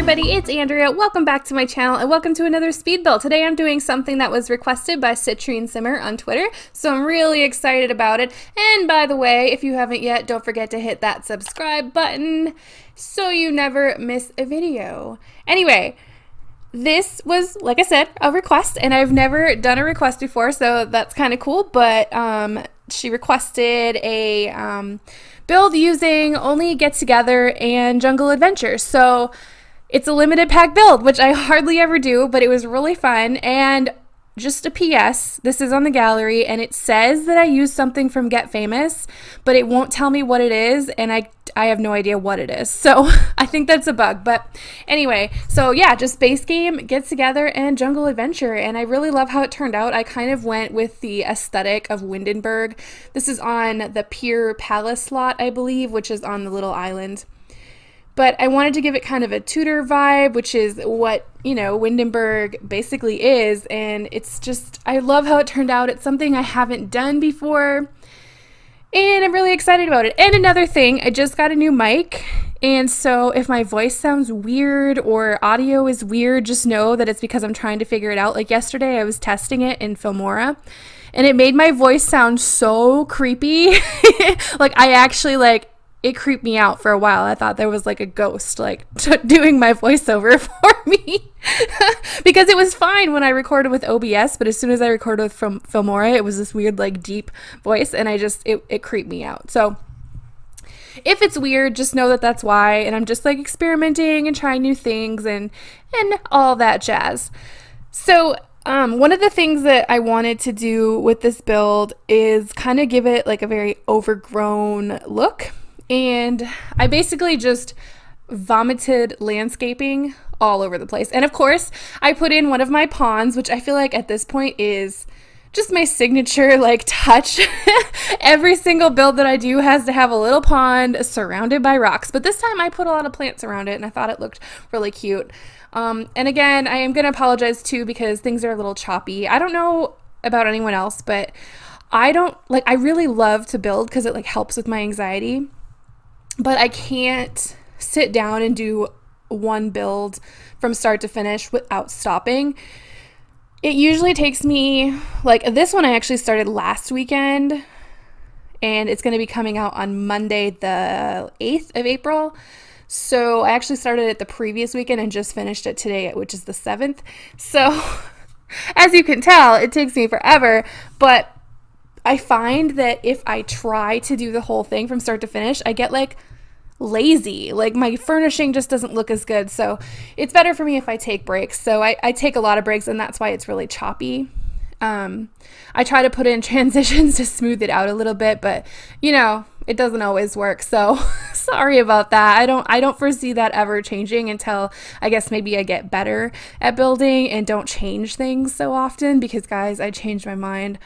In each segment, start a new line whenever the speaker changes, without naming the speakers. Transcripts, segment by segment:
everybody, it's Andrea. Welcome back to my channel and welcome to another speed build. Today I'm doing something that was requested by Citrine Simmer on Twitter, so I'm really excited about it. And by the way, if you haven't yet, don't forget to hit that subscribe button so you never miss a video. Anyway, this was, like I said, a request, and I've never done a request before, so that's kind of cool, but she requested a build using only Get Together and Jungle Adventure. So it's a limited pack build, which I hardly ever do, but it was really fun. And just a PS, this is on the gallery, and it says that I used something from Get Famous, but it won't tell me what it is, and I have no idea what it is. So I think that's a bug. But anyway, so yeah, just base game, Get Together, and Jungle Adventure, and I really love how it turned out. I kind of went with the aesthetic of Windenburg. This is on the Pier Palace lot, I believe, which is on the little island. But I wanted to give it kind of a Tudor vibe, which is what, you know, Windenburg basically is. And it's just, I love how it turned out. It's something I haven't done before, and I'm really excited about it. And another thing, I just got a new mic. And so if my voice sounds weird or audio is weird, just know that it's because I'm trying to figure it out. Like yesterday, I was testing it in Filmora, and it made my voice sound so creepy. Like I actually it creeped me out for a while. I thought there was like a ghost doing my voiceover for me because it was fine when I recorded with OBS, but as soon as I recorded with from Filmora, it was this weird deep voice, and it creeped me out. So if it's weird, just know that that's why, and I'm just experimenting and trying new things and all that jazz. So one of the things that I wanted to do with this build is kind of give it a very overgrown look. And I basically just vomited landscaping all over the place. And of course, I put in one of my ponds, which I feel like at this point is just my signature touch. Every single build that I do has to have a little pond surrounded by rocks. But this time I put a lot of plants around it, and I thought it looked really cute. And again, I am going to apologize too because things are a little choppy. I don't know about anyone else, but I really love to build because it helps with my anxiety. But I can't sit down and do one build from start to finish without stopping. It usually takes me, this one I actually started last weekend, and it's going to be coming out on Monday the 8th of April. So I actually started it the previous weekend and just finished it today, which is the 7th. So as you can tell, it takes me forever, but I find that if I try to do the whole thing from start to finish, I get lazy. My furnishing just doesn't look as good. So it's better for me if I take breaks. So I take a lot of breaks, and that's why it's really choppy. I try to put in transitions to smooth it out a little bit, but it doesn't always work. So sorry about that. I don't foresee that ever changing until I guess maybe I get better at building and don't change things so often, because guys, I change my mind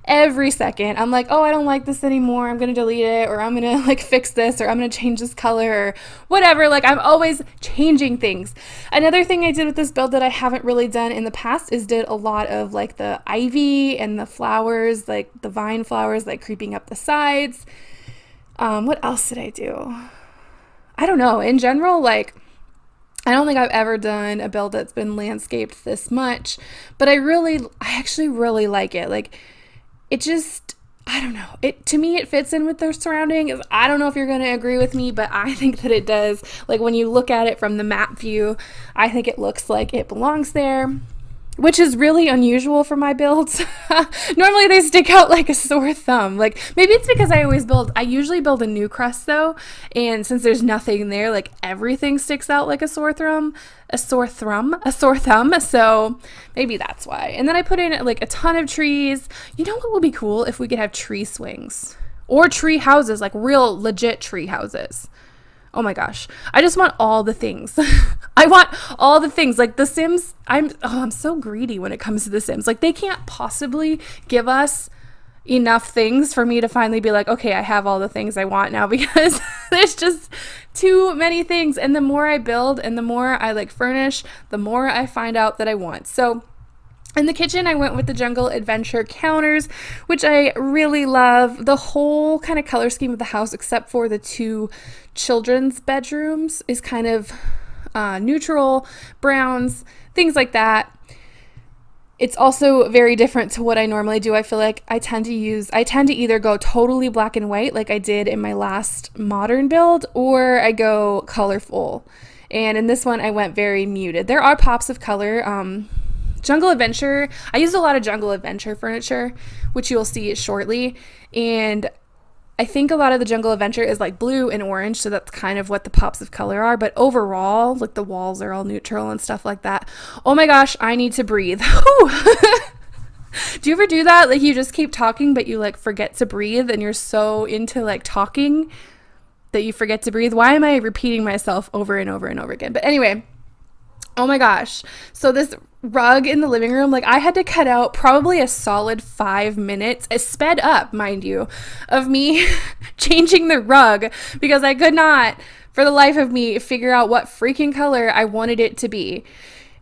every second. I'm oh, I don't like this anymore. I'm going to delete it, or I'm going to fix this, or I'm going to change this color, or whatever. I'm always changing things. Another thing I did with this build that I haven't really done in the past is did a lot of the ivy and the flowers, the vine flowers, creeping up the sides. What else did I do? I don't know. In general, I don't think I've ever done a build that's been landscaped this much, but I actually really like it. It just, I don't know. To me, it fits in with their surroundings. I don't know if you're going to agree with me, but I think that it does. When you look at it from the map view, I think it looks like it belongs there, which is really unusual for my builds. Normally they stick out like a sore thumb. Maybe it's because I usually build a new crust though, and since there's nothing there, everything sticks out like a sore thumb, so maybe that's why. And then I put in a ton of trees. You know what would be cool? If we could have tree swings or tree houses, real legit tree houses. Oh my gosh. I just want all the things. I want all the things. The Sims, I'm so greedy when it comes to the Sims. They can't possibly give us enough things for me to finally be okay, I have all the things I want now, because there's just too many things. And the more I build and the more I furnish, the more I find out that I want. So in the kitchen, I went with the Jungle Adventure counters, which I really love. The whole kind of color scheme of the house, except for the two children's bedrooms, is kind of neutral browns, things like that. It's also very different to what I normally do. I feel like I tend to either go totally black and white like I did in my last modern build, or I go colorful. And in this one, I went very muted. There are pops of color. Jungle Adventure, I used a lot of Jungle Adventure furniture, which you'll see shortly. And I think a lot of the Jungle Adventure is like blue and orange, so that's kind of what the pops of color are. But overall, like the walls are all neutral and stuff like that. Oh my gosh, I need to breathe. Do you ever do that? Like you just keep talking, but you like forget to breathe, and you're so into like talking that you forget to breathe. Why am I repeating myself over and over and over again? But anyway, oh my gosh. So this rug in the living room, like I had to cut out probably a solid 5 minutes, sped up, mind you, of me changing the rug because I could not, for the life of me, figure out what freaking color I wanted it to be.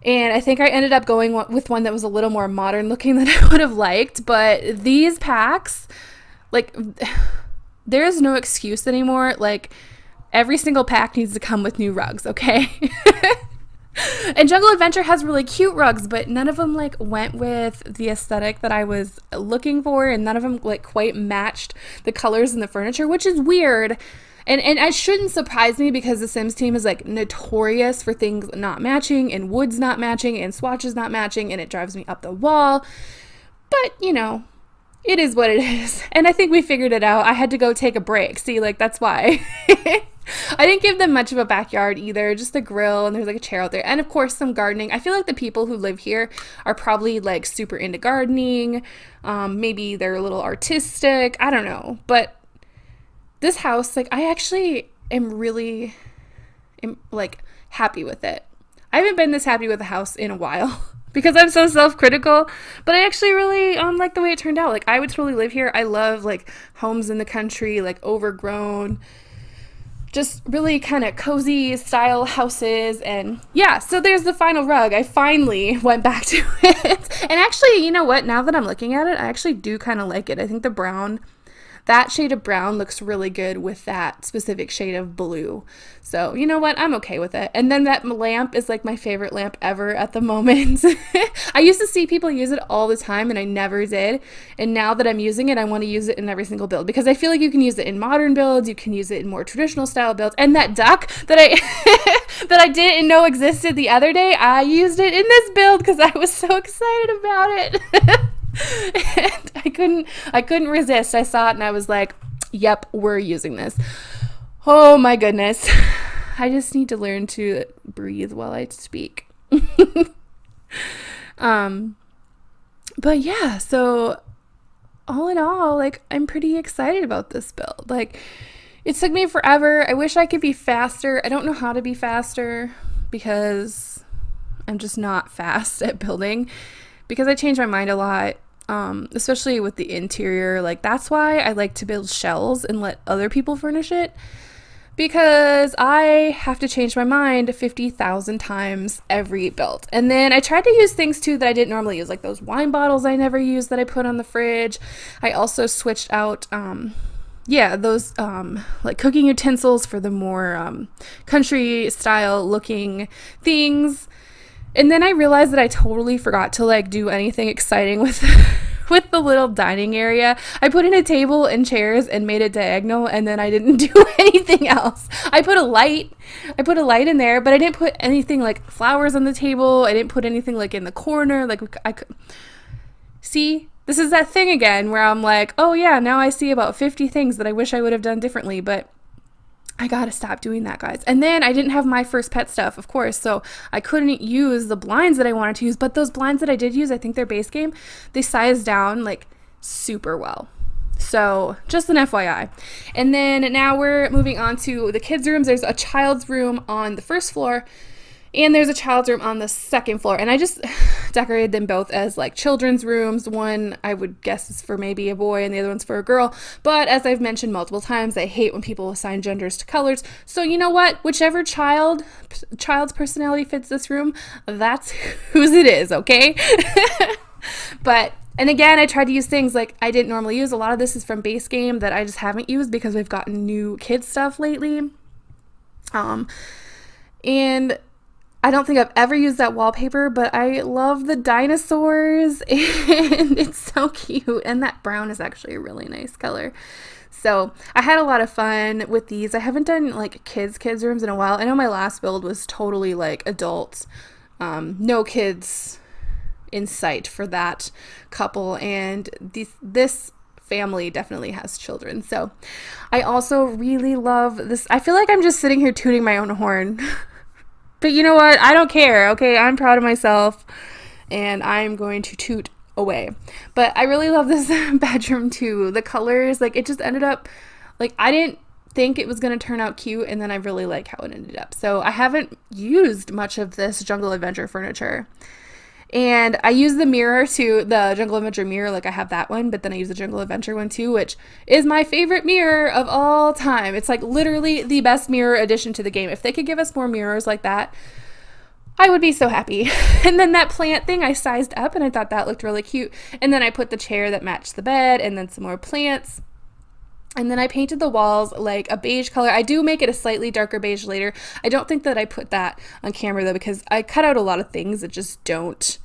And I think I ended up going with one that was a little more modern looking than I would have liked. But these packs, like, there's no excuse anymore. Like, every single pack needs to come with new rugs, okay? And Jungle Adventure has really cute rugs, but none of them like went with the aesthetic that I was looking for, and none of them like quite matched the colors in the furniture, which is weird. And it shouldn't surprise me because the Sims team is like notorious for things not matching, and woods not matching, and swatches not matching, and it drives me up the wall. But, you know, it is what it is. And I think we figured it out. I had to go take a break. See, like, that's why. I didn't give them much of a backyard either, just a grill, and there's like a chair out there, and of course some gardening. I feel like the people who live here are probably like super into gardening. Maybe they're a little artistic, I don't know. But this house, like, I actually am really like happy with it. I haven't been this happy with a house in a while because I'm so self-critical, but I actually really like the way it turned out. Like, I would totally live here. I love like homes in the country, like overgrown, just really kind of cozy style houses. And yeah, so there's the final rug. I finally went back to it. And actually, you know what? Now that I'm looking at it, I actually do kind of like it. I think the brown, that shade of brown looks really good with that specific shade of blue. So, you know what? I'm okay with it. And then that lamp is like my favorite lamp ever at the moment. I used to see people use it all the time and I never did. And now that I'm using it, I want to use it in every single build because I feel like you can use it in modern builds, you can use it in more traditional style builds. And that duck that I that I didn't know existed the other day, I used it in this build because I was so excited about it. And I couldn't resist. I saw it and I was like, yep, we're using this. Oh my goodness. I just need to learn to breathe while I speak. But yeah, so all in all, like, I'm pretty excited about this build. Like, it took me forever. I wish I could be faster. I don't know how to be faster because I'm just not fast at building, because I change my mind a lot, especially with the interior. Like, that's why I like to build shells and let other people furnish it, because I have to change my mind 50,000 times every build. And then I tried to use things too that I didn't normally use, like those wine bottles I never use that I put on the fridge. I also switched out those like cooking utensils for the more country style looking things. And then I realized that I totally forgot to like do anything exciting with with the little dining area. I put in a table and chairs and made it diagonal, and then I didn't do anything else. I put a light in there, but I didn't put anything like flowers on the table. I didn't put anything like in the corner. Like, I could see, this is that thing again where I'm like, oh yeah, now I see about 50 things that I wish I would have done differently, but I gotta stop doing that, guys. And then I didn't have my first pet stuff, of course, so I couldn't use the blinds that I wanted to use, but those blinds that I did use, I think they're base game, they sized down like super well. So just an FYI. And then now we're moving on to the kids' rooms. There's a child's room on the first floor, and there's a child's room on the second floor. And I just decorated them both as like children's rooms. One I would guess is for maybe a boy and the other one's for a girl. But as I've mentioned multiple times, I hate when people assign genders to colors. So you know what? Whichever child's personality fits this room, that's whose it is, okay? And again, I tried to use things like I didn't normally use. A lot of this is from base game that I just haven't used because we've gotten new kids stuff lately. And I don't think I've ever used that wallpaper, but I love the dinosaurs and it's so cute. And that brown is actually a really nice color. So I had a lot of fun with these. I haven't done like kids rooms in a while. I know my last build was totally like adults, no kids in sight for that couple. And this family definitely has children. So I also really love this. I feel like I'm just sitting here tooting my own horn. But you know what? I don't care, okay? I'm proud of myself, and I'm going to toot away. But I really love this bedroom, too. The colors, like, it just ended up, like, I didn't think it was going to turn out cute, and then I really like how it ended up. So I haven't used much of this Jungle Adventure furniture. And I use the mirror too, the Jungle Adventure mirror, like I have that one, but then I use the Jungle Adventure one too, which is my favorite mirror of all time. It's like literally the best mirror addition to the game. If they could give us more mirrors like that, I would be so happy. And then that plant thing I sized up and I thought that looked really cute. And then I put the chair that matched the bed and then some more plants. And then I painted the walls like a beige color. I do make it a slightly darker beige later. I don't think that I put that on camera though, because I cut out a lot of things that just don't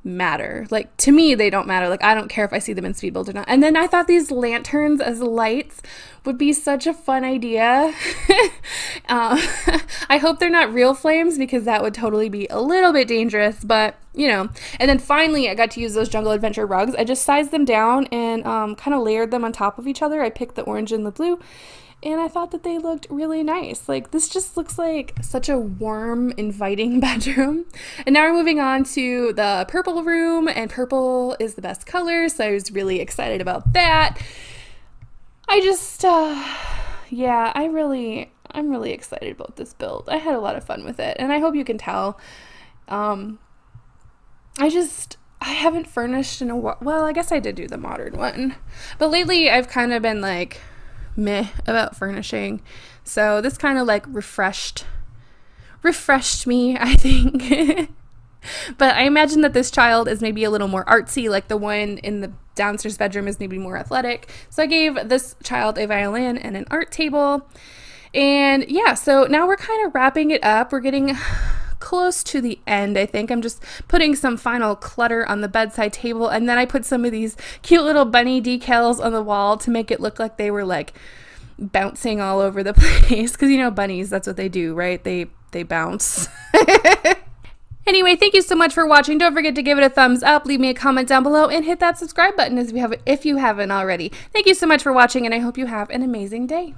matter. Like, to me, they don't matter. Like, I don't care if I see them in speed build or not. And then I thought these lanterns as lights would be such a fun idea. I hope they're not real flames because that would totally be a little bit dangerous, but you know. And then finally I got to use those Jungle Adventure rugs. I just sized them down and kind of layered them on top of each other. I picked the orange and the blue, and I thought that they looked really nice. Like, this just looks like such a warm, inviting bedroom. And now we're moving on to the purple room, and purple is the best color, so I was really excited about that. I just, yeah, I'm really excited about this build. I had a lot of fun with it, and I hope you can tell. I haven't furnished in a while. Well, I guess I did do the modern one. But lately, I've kind of been like, meh about furnishing, so this kind of like refreshed me, I think. But I imagine that this child is maybe a little more artsy, like the one in the downstairs bedroom is maybe more athletic, so I gave this child a violin and an art table. And yeah, so now we're kind of wrapping it up. We're getting close to the end. I think I'm just putting some final clutter on the bedside table, and then I put some of these cute little bunny decals on the wall to make it look like they were like bouncing all over the place, because you know bunnies, that's what they do, right? They bounce. Anyway, thank you so much for watching. Don't forget to give it a thumbs up, leave me a comment down below, and hit that subscribe button if you haven't already. Thank you so much for watching, and I hope you have an amazing day.